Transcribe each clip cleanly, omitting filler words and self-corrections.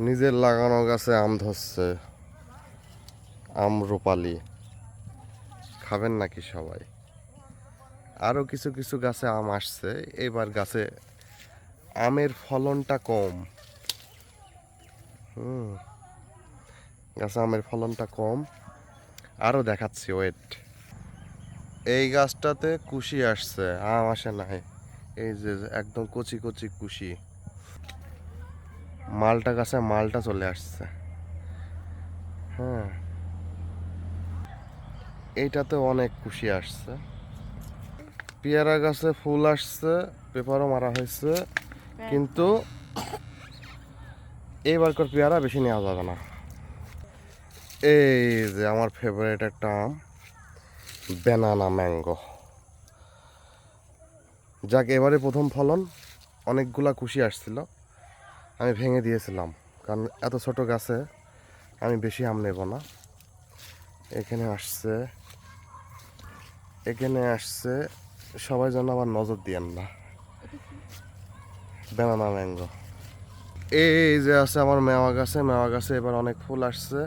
নিজের লাগানো গাছে আম ধরছে, আম্রপালি। খাবেন নাকি সবাই? আরো কিছু কিছু গাছে আম আসছে, এবার গাছে আমের ফলনটা কম। গাছে আমের ফলনটা কম। আরো দেখাচ্ছি, ওয়েট। এই গাছটাতে কুশি আসছে, আম আসে নাই। এই যে একদম কচি কচি কুশি। মালটা গাছে মালটা চলে আসছে। হ্যাঁ, এইটাতে অনেক কুশি আসছে। পেয়ারা গাছে ফুল আসছে, পেপারও মারা হয়েছে, কিন্তু এইবারকার পেয়ারা বেশি নেওয়া যাবে না। এই যে আমার ফেভারিট একটা আম, ব্যানানা ম্যাঙ্গো। যাক, এবারে প্রথম ফলন। অনেকগুলা কুশি আসছিল, আমি ভেঙে দিয়েছিলাম, কারণ এত ছোট গাছে আমি বেশি আম নেব না। এখানে আসছে, এখানে আসছে, সবাই যেন আবার নজর দিয়েন না। Banana mango. এই যে আছে আমার মেওয়া গাছে, মেওয়া গাছে এবার অনেক ফুল আসছে।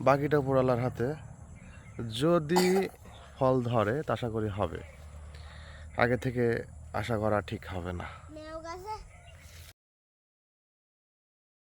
বাকিটা উপরওয়ালার হাতে, যদি ফল ধরে তা আশা করি হবে। আগে থেকে আশা করা ঠিক হবে না।